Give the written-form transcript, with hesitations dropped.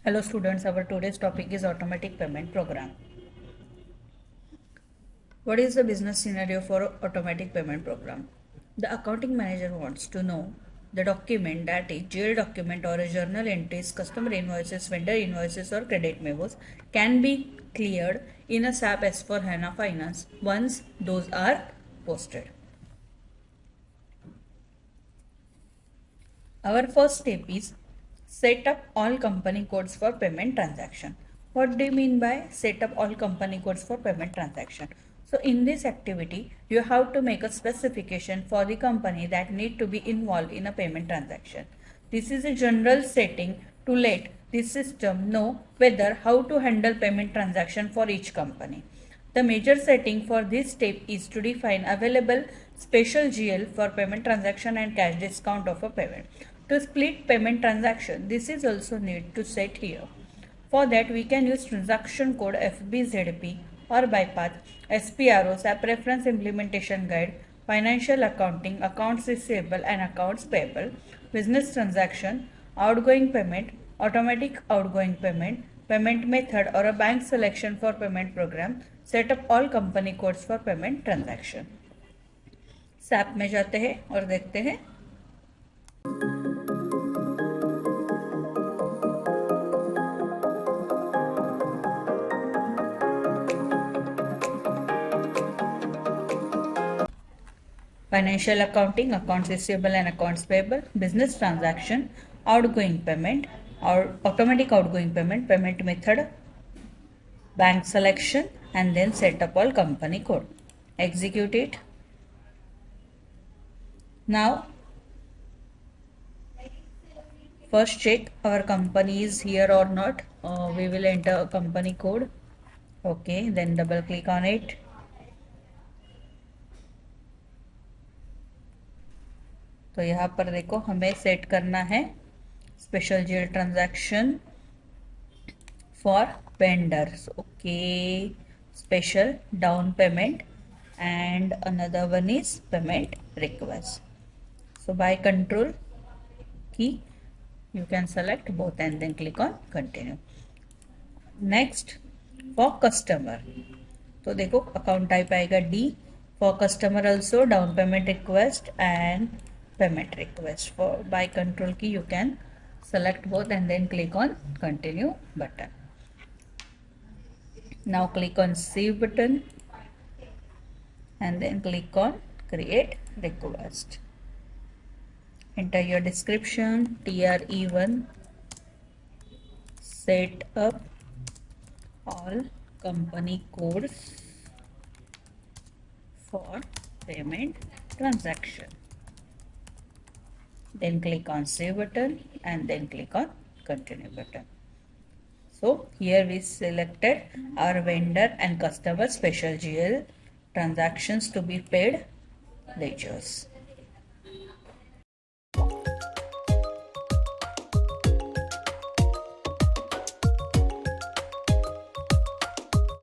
Hello students, our today's topic is automatic payment program. What is the business scenario for automatic payment program? The accounting manager wants to know the document, that is GL document or a journal entries, customer invoices, vendor invoices or credit memos can be cleared in a SAP S/4HANA Finance once those are posted. Our first step is set up all company codes for payment transaction. What do you mean by set up all company codes for payment transaction? So in this activity, you have to make a specification for the company that need to be involved in a payment transaction. This is a general setting to let the system know whether how to handle payment transaction for each company. The major setting for this step is to define available special GL for payment transaction and cash discount of a payment. To split payment transaction, this is also need to set here. For that, we can use transaction code FBZP or bypass, SPRO, SAP Reference Implementation Guide, Financial Accounting, Accounts Receivable and Accounts Payable, Business Transaction, Outgoing Payment, Automatic Outgoing Payment, Payment Method or a bank selection for payment program, set up all company codes for payment transaction. SAP में जाते हैं और देखते हैं. Financial accounting, accounts receivable and accounts payable, business transaction, outgoing payment, or automatic outgoing payment, payment method, bank selection, and then set up all company code. Execute it. Now, first check our company is here or not. We will enter a company code. Okay, then double click on it. तो यहाँ पर देखो हमें set करना है special GL transaction for vendors. Okay, special down payment and another one is payment request. So by control key you can select both and then click on continue. Next for customer, तो देखो account type आएगा D. For customer also down payment request and payment request. For by control key you can select both and then click on continue button. Now click on save button and then click on create request. Enter your description TRE1, set up all company codes for payment transaction. Then click on save button and then click on continue button. So here we selected our vendor and customer special GL transactions to be paid ledgers.